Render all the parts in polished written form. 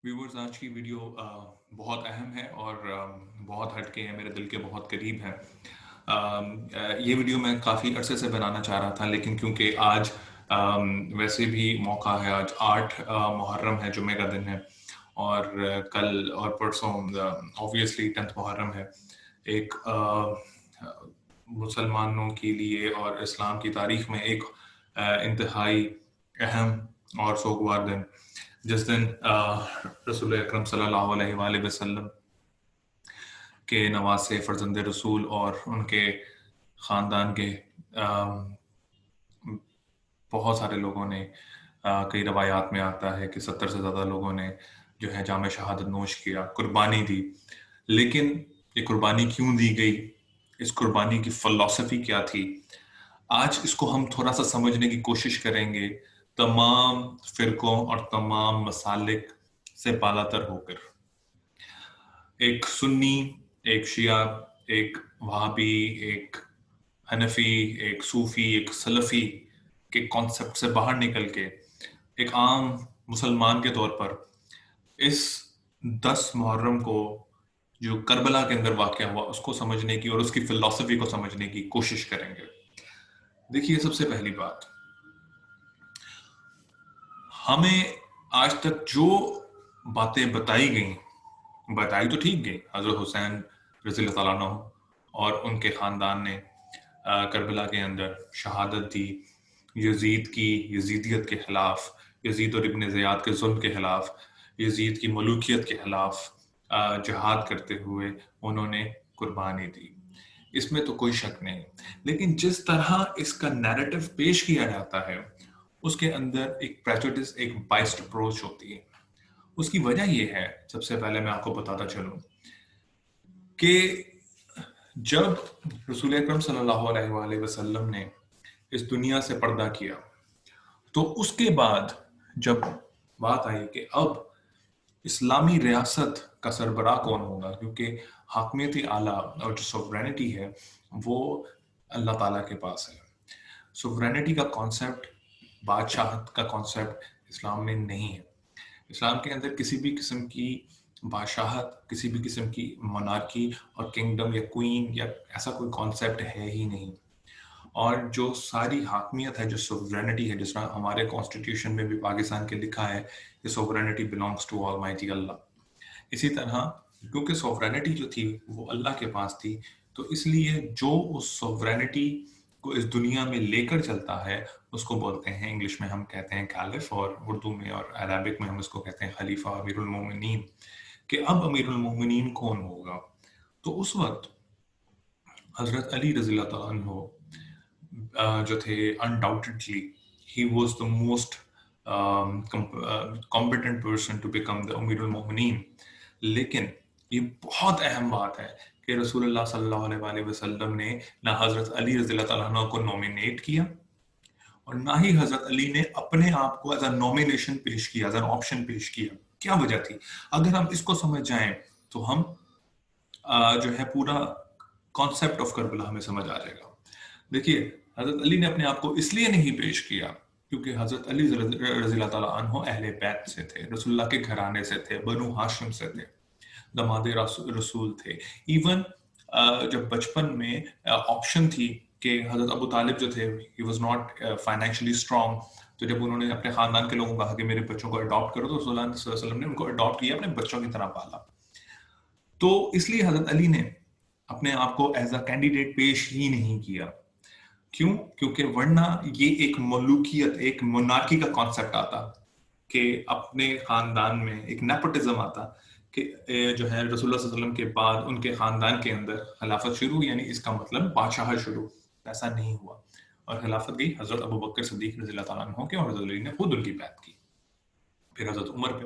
Viewers, आज की video बहुत अहम है और बहुत हट के है, मेरे दिल के बहुत करीब है। ये वीडियो मैं काफ़ी अरसे से बनाना चाह रहा था, लेकिन क्योंकि आज वैसे भी मौका है, आज 8 मुहर्रम है, जुमे का दिन है और कल और परसों ऑब्वियसली 10th मुहर्रम है। एक मुसलमानों के लिए और इस्लाम की तारीख में एक इंतहाई अहम और सोगवार दिन, जिस दिन रसूल अकरम सल्लल्लाहु अलैहि वसल्लम के नवासे फर्जंद रसूल और उनके ख़ानदान के बहुत सारे लोगों ने, कई रवायात में आता है कि 70 से ज़्यादा लोगों ने जो है जाम शहादत नोश किया, कुर्बानी दी। लेकिन ये कुर्बानी क्यों दी गई, इस कुर्बानी की फ़िलॉसफ़ी क्या थी, आज इसको हम थोड़ा सा समझने की कोशिश करेंगे, तमाम फ़िरकों और तमाम मसालिक से बालातर होकर। एक सुन्नी, एक शिया, एक वहाबी, एक हनफी, एक सूफी, एक सलफी के कॉन्सेप्ट से बाहर निकल के एक आम मुसलमान के तौर पर इस 10 मुहर्रम को, जो करबला के अंदर वाक़या हुआ, उसको समझने की और उसकी फिलॉसफी को समझने की कोशिश करेंगे। देखिए, सबसे पहली बात, हमें आज तक जो बातें बताई तो ठीक गई। हज़रत हुसैन रज़ी अल्लाह तआला अन्हु और उनके ख़ानदान ने करबला के अंदर शहादत दी, यजीद की यजीदियत के ख़िलाफ़, यजीद और इब्न ज़ियाद के ज़ुल्म के ख़िलाफ़, यजीद की मलूकियत के ख़िलाफ़ जिहाद करते हुए उन्होंने कुर्बानी दी। इसमें तो कोई शक नहीं। लेकिन जिस तरह इसका नैरेटिव पेश किया जाता है, उसके अंदर एक प्रेजुडिस, एक बाइस्ड अप्रोच होती है। उसकी वजह ये है, सबसे पहले मैं आपको बताता चलूं कि जब रसूल अकरम सल्लल्लाहु अलैहि वसल्लम ने इस दुनिया से पर्दा किया, तो उसके बाद जब बात आई कि अब इस्लामी रियासत का सरबराह कौन होगा, क्योंकि हाकमियत आला और जो सोवरेनिटी है वो अल्लाह ताला के पास है। सोवरेनिटी का कॉन्सेप्ट, बादशाहत का कॉन्सेप्ट इस्लाम में नहीं है। इस्लाम के अंदर किसी भी किस्म की बादशाहत, किसी भी किस्म की मोनार्की और किंगडम या क्वीन या ऐसा कोई कॉन्सेप्ट है ही नहीं। और जो सारी हाकमियत है, जो सोवरेनिटी है, जिस तरह हमारे कॉन्स्टिट्यूशन में भी पाकिस्तान के लिखा है कि सोवरेनिटी बिलोंग्स टू ऑलमाइटी अल्लाह, इसी तरह क्योंकि सोवरेनिटी जो थी वो अल्लाह के पास थी, तो इसलिए जो उस सोवरेनिटी को इस दुनिया में लेकर चलता है उसको बोलते हैं, इंग्लिश में हम कहते हैं कैलिफ, और उर्दू में और अरबिक में हम इसको कहते हैं खलीफा, अमीरुल मोमिनीन। कि अब अमीरुल मोमिनीन कौन होगा? तो उस वक्त हजरत अली रज़ी अल्लाह अन्हु जो थे, undoubtedly he was the most competent person to become the अमीरुल मोमिनीन। लेकिन ये बहुत अहम बात है कि रसूलुल्लाह सल्लल्लाहु अलैहि वसल्लम ने ना हजरत अली रज़ी अल्लाह अन्हु को नॉमिनेट किया और ना ही हजरत अली ने अपने आप को एज अ नॉमिनेशन पेश किया, एज एन ऑप्शन पेश किया। क्या वजह थी? अगर हम इसको समझ जाएं तो हम जो है पूरा कॉन्सेप्ट ऑफ करबला हमें समझ आ जाएगा। देखिए, हजरत अली ने अपने आप को इसलिए नहीं पेश किया क्योंकि हजरत अली रज़ी अल्लाह ताला अन्हु अहले बैत से थे, रसूलुल्लाह के घराने से थे, बनु हाशिम से थे, दमादे रसूल थे। इवन जब बचपन में ऑप्शन थी कि हजरत अबू तालिब जो थे, he was not financially strong, तो जब उन्होंने अपने खानदान के लोगों को कहा कि मेरे बच्चों को अडॉप्ट करो, तो रसूलुल्लाह सल्लल्लाहु अलैहि वसल्लम ने उनको अडॉप्ट किया, अपने बच्चों की तरह पाला। तो इसलिए हजरत अली ने अपने आप को एज अ कैंडिडेट पेश ही नहीं किया। क्यों? क्योंकि वरना ये एक मलूकियत, एक मोनार्की का कॉन्सेप्ट आता कि अपने खानदान में एक नेपोटिज्म आता कि जो है रसूलुल्लाह सल्लल्लाहु अलैहि वसल्लम के बाद उनके खानदान के अंदर खिलाफत शुरू, यानी इसका मतलब बादशाह शुरू। ऐसा नहीं हुआ और खिलाफत गई हजरत अबू बकर सिद्दीक रज़ी अल्लाह तआला अन्हु के, और हजरत अली ने खुद उनकी बैत की। फिर हजरत उमर पे,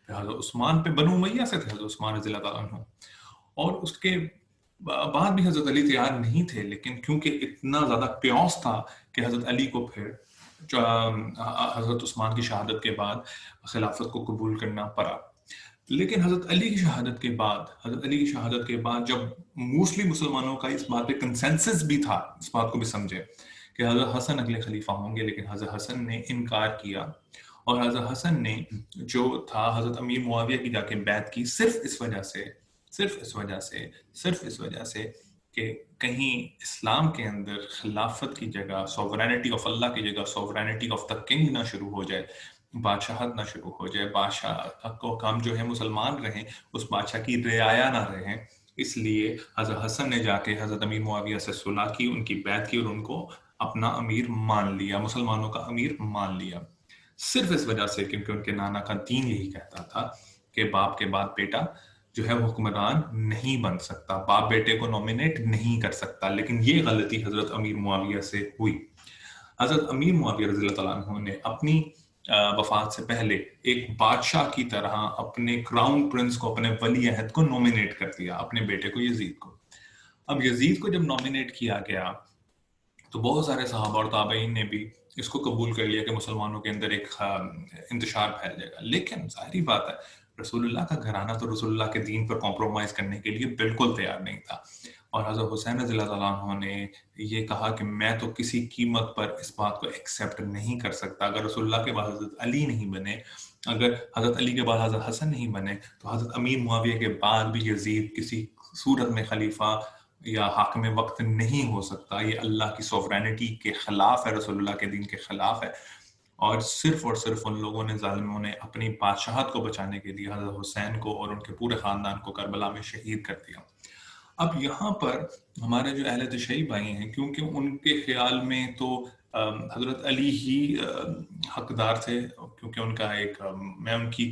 फिर हजरत उस्मान पे, बनु उमैया से थे हजरत उस्मान रज़ी अल्लाह तआला अन्हु, और उसके बाद भी हजरत अली तैयार नहीं थे। लेकिन क्योंकि इतना ज्यादा क्योस था कि हजरत अली को फिर हजरत उस्मान की शहादत के बाद खिलाफत को कबूल करना पड़ा। लेकिन हजरत अली की शहादत के बाद, जब मोस्टली मुसलमानों का इस बात पे कंसेंसस भी था, इस बात को भी समझे कि हजरत हसन अगले खलीफा होंगे, लेकिन हजरत हसन ने इनकार किया اور حضرت حسن نے جو تھا حضرت امیر معاویہ کی جا کے بیعت کی صرف اس وجہ سے کہ کہیں اسلام کے اندر خلافت کی جگہ سوورینٹی آف اللہ کی جگہ سوورینٹی آف دا کنگ نہ شروع ہو جائے، بادشاہت نہ شروع ہو جائے، بادشاہ کو کام جو ہے مسلمان رہیں، اس بادشاہ کی رعایا نہ رہیں. اس لیے حضرت حسن نے جا کے حضرت امیر معاویہ سے صلح کی، ان کی بیعت کی اور ان کو اپنا امیر مان لیا، مسلمانوں کا امیر مان لیا. صرف اس وجہ سے کیونکہ ان کے نانا کا دین یہی کہتا تھا کہ باپ کے بعد بیٹا جو ہے وہ حکمران نہیں بن سکتا، باپ بیٹے کو نومینیٹ نہیں کر سکتا. لیکن یہ غلطی حضرت امیر معاویہ سے ہوئی. حضرت امیر معاویہ رضی اللہ تعالیٰ عنہ نے اپنی وفات سے پہلے ایک بادشاہ کی طرح اپنے کراؤن پرنس کو، اپنے ولی عہد کو نومینیٹ کر دیا، اپنے بیٹے کو یزید کو. اب یزید کو جب نومینیٹ کیا گیا تو بہت سارے صحابہ اور تابعین نے بھی اس کو قبول کر لیا کہ مسلمانوں کے اندر ایک انتشار پھیل جائے گا. لیکن ظاہری بات ہے رسول اللہ کا گھرانہ تو رسول اللہ کے دین پر کمپرومائز کرنے کے لیے بالکل تیار نہیں تھا. اور حضرت حسین رضی اللہ تعالیٰ عنہ نے یہ کہا کہ میں تو کسی قیمت پر اس بات کو ایکسیپٹ نہیں کر سکتا. اگر رسول اللہ کے بعد حضرت علی نہیں بنے، اگر حضرت علی کے بعد حضرت حسن نہیں بنے، تو حضرت امیر معاویہ کے بعد بھی یزید کسی صورت میں خلیفہ یا حاکم وقت نہیں ہو سکتا. یہ اللہ کی سوورینٹی کے خلاف ہے، رسول اللہ کے دین کے خلاف ہے. اور صرف ان لوگوں نے، ظالموں نے اپنی بادشاہت کو بچانے کے لیے حضرت حسین کو اور ان کے پورے خاندان کو کربلا میں شہید کر دیا. اب یہاں پر ہمارے جو اہل تشیع بھائی ہیں، کیونکہ ان کے خیال میں تو حضرت علی ہی حقدار تھے، کیونکہ ان کا ایک میں ان کی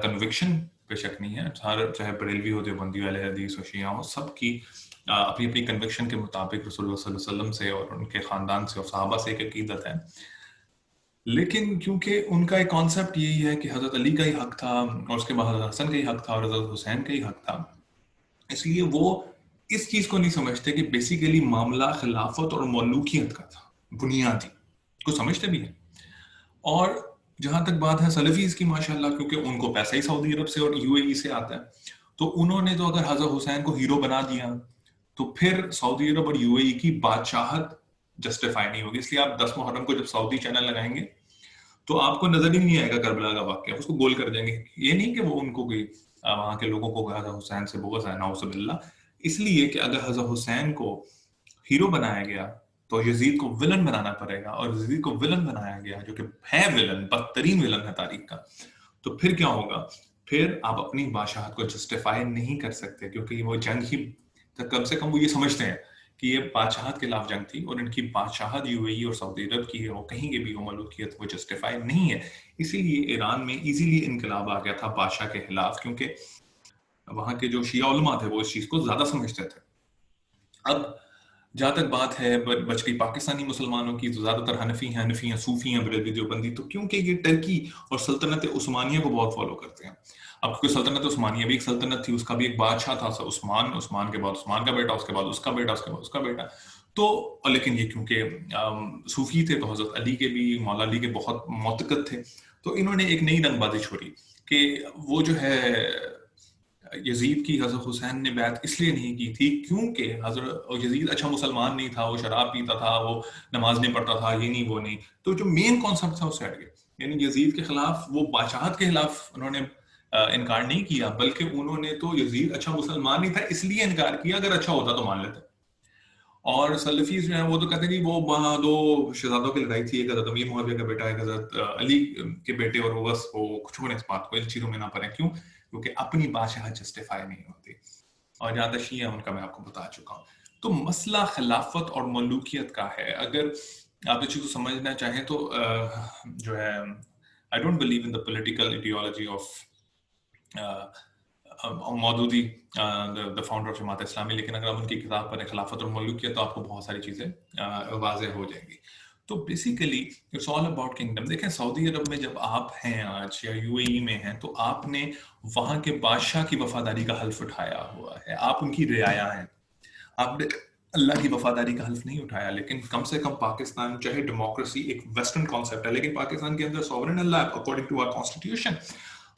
کنوکشن بے شک نہیں ہے، چاہے بریلوی ہو، دیوبندی، اہل حدیث ہو، شیعہ ہو، سب کی اپنی اپنی کنوکشن کے مطابق رسول اللہ صلی اللہ علیہ وسلم سے اور ان کے خاندان سے اور صحابہ سے ایک عقیدت ہے. لیکن کیونکہ ان کا ایک کانسیپٹ یہی ہے کہ حضرت علی کا ہی حق تھا اور اس کے بعد حضرت حسن کا ہی حق تھا اور حضرت حسین کا ہی حق تھا، اس لیے وہ اس چیز کو نہیں سمجھتے کہ بیسیکلی معاملہ خلافت اور ملوکیت کا تھا، بنیادی کو سمجھتے بھی ہیں. اور جہاں تک بات ہے سلفیز کی، ماشاءاللہ کیونکہ ان کو پیسہ ہی سعودی عرب سے اور یو اے ای سے آتا ہے، تو انہوں نے تو اگر حضرت حسین کو ہیرو بنا دیا تو پھر سعودی عرب اور یو اے ای کی بادشاہت جسٹیفائی نہیں ہوگی. اس لیے آپ 10 محرم کو جب سعودی چینل لگائیں گے تو آپ کو نظر ہی نہیں آئے گا کربلا کا واقعہ، اس کو گول کر دیں گے. یہ نہیں کہ وہ ان کو کوئی وہاں کے لوگوں کو حضرت حسین سے بغض ہے، نعوذ باللہ، اس لیے کہ اگر حضرت حسین کو ہیرو بنایا گیا تو یزید کو ولن بنانا پڑے گا، اور یزید کو ولن بنایا گیا جو کہ ہے ولن، بدترین ولن ہے تاریخ کا، تو پھر کیا ہوگا؟ پھر آپ اپنی بادشاہت کو جسٹیفائی نہیں کر سکتے، کیونکہ وہ جنگ ہی کم سے کم وہ یہ سمجھتے ہیں کہ یہ بادشاہت کے خلاف جنگ تھی اور ان کی بادشاہت یو اے ای اور سعودی عرب کی ہے، وہ کہیں کے بھی وہ ملوکیت وہ جسٹیفائی نہیں ہے. اسی لیے ایران میں ایزیلی انقلاب آ گیا تھا بادشاہ کے خلاف، کیونکہ وہاں کے جو شیعہ علماء تھے وہ اس چیز کو زیادہ سمجھتے تھے. اب جہاں تک بات ہے بچ گئی پاکستانی مسلمانوں کی، تو زیادہ تر حنفی ہیں، صوفی ہیں، بریلوی دیوبندی، تو کیونکہ یہ ٹرکی اور سلطنت عثمانیہ کو بہت فالو کرتے ہیں. اب کیونکہ سلطنت عثمانیہ بھی ایک سلطنت تھی، اس کا بھی ایک بادشاہ تھا عثمان کے بعد عثمان کا بیٹا، اس کے بعد اس کا بیٹا، اس کے بعد اس کا بیٹا. تو لیکن یہ کیونکہ صوفی تھے تو حضرت علی کے بھی، مولا علی کے بہت معتقد تھے، تو انہوں نے ایک نئی رنگ بازی چھوڑی کہ وہ جو ہے یزید کی حضرت حسین نے بیعت اس لیے نہیں کی تھی کیونکہ حضرت یزید اچھا مسلمان نہیں تھا، وہ شراب پیتا تھا، وہ نماز نہیں پڑھتا تھا، یہ نہیں وہ نہیں. تو جو مین کانسیپٹ تھا اس سے ہٹ گئے، یعنی یزید کے خلاف، وہ بادشاہت کے خلاف انہوں نے انکار نہیں کیا، بلکہ انہوں نے تو یزید اچھا مسلمان نہیں تھا اس لیے انکار کیا، اگر اچھا ہوتا تو مان لیتے. اور سلفیز جو ہیں وہ تو کہتے ہیں وہ وہاں 2 شہزادوں کی لڑائی تھی، ایک حضرت امیر معاویہ کا بیٹا، ایک حضرت علی کے بیٹے، اور وہ بس وہ کچھ اس بات کو ان چیزوں میں نہ پڑیں. کیوں؟ کیونکہ اپنی بادشاہت جسٹیفائی نہیں ہوتی. اور جہاں تک شیعہ ان کا میں آپ کو بتا چکا ہوں. تو مسئلہ خلافت اور ملوکیت کا ہے. اگر آپ اس چیز کو سمجھنا چاہیں تو جو ہے I don't believe in the political ideology of Maududi the founder of Jamaat Islami, لیکن اگر آپ ان کی کتاب پڑھیں خلافت اور ملوکیت تو آپ کو بہت ساری چیزیں واضح ہو جائیں گی. تو basically it's all about kingdom. دیکھیں سعودی عرب میں جب آپ ہیں آج یا یو اے ای میں ہیں تو آپ نے وہاں کے بادشاہ کی وفاداری کا حلف اٹھایا ہوا ہے، آپ ان کی رعایا ہیں، آپ نے اللہ کی وفاداری کا حلف نہیں اٹھایا. لیکن کم سے کم پاکستان، چاہے ڈیموکریسی ایک ویسٹرن کانسیپٹ ہے، لیکن پاکستان کے اندر سوورن اللہ ہے اکارڈنگ ٹو آور کانسٹیٹیوشن.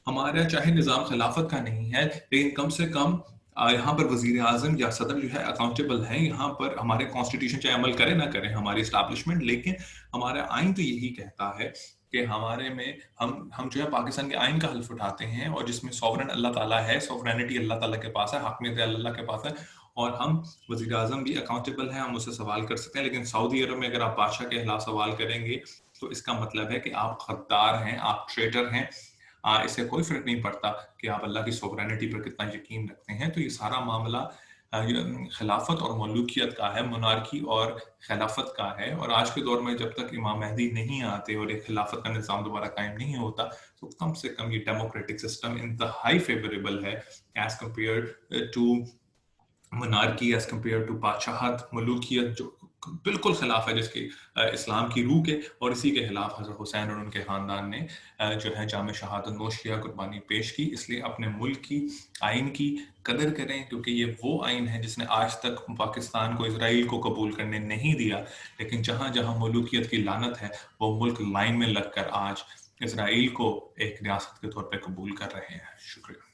ہمارا چاہے نظام خلافت کا نہیں ہے لیکن کم سے کم यहाँ पर वजीर आजम या सदर जो है अकाउंटेबल हैं, यहाँ पर हमारे कॉन्स्टिट्यूशन चाहे अमल करे ना करे हमारी इस्टेब्लिशमेंट, लेकिन हमारा आइन तो यही कहता है कि हमारे में हम जो है पाकिस्तान के आइन का हल्फ उठाते हैं, और जिसमें सॉवरन अल्लाह ताला है, सॉवरेनिटी अल्लाह ताला के पास है, हाकमियत अल्लाह के पास है, और हम वजीर आजम भी अकाउंटेबल हैं, हम उससे सवाल कर सकते हैं। लेकिन सऊदी अरब में अगर आप बादशाह के खिलाफ सवाल करेंगे तो इसका मतलब है कि आप गद्दार हैं, आप ट्रेटर हैं। इससे कोई फर्क नहीं पड़ता कि आप अल्लाह की सोवरेनिटी पर कितना यकीन रखते हैं। तो ये सारा मामला खिलाफत और मलूकियत का है, मोनार्की और खिलाफत का है। और आज के दौर में जब तक इमाम महदी नहीं आते और एक खिलाफत का निज़ाम दोबारा कायम नहीं होता, तो कम से कम ये डेमोक्रेटिक सिस्टम इंतहाई फेवरेबल है as compared to monarchy, as compared to बादशाहत, मलूकियत, जो बिल्कुल खिलाफ है जिसके इस्लाम की रूह के। और इसी के खिलाफ हज़रत हुसैन और उनके ख़ानदान ने जो है जाम शहादत नोश किया, कुर्बानी पेश की। इसलिए अपने मुल्क की आइन की कदर करें, क्योंकि ये वो आइन है जिसने आज तक पाकिस्तान को इसराइल को कबूल करने नहीं दिया। लेकिन जहाँ जहाँ मलूकियत की लानत है, वो मुल्क लाइन में लग कर आज इसराइल को एक रियासत के तौर पर कबूल कर रहे हैं। शुक्रिया।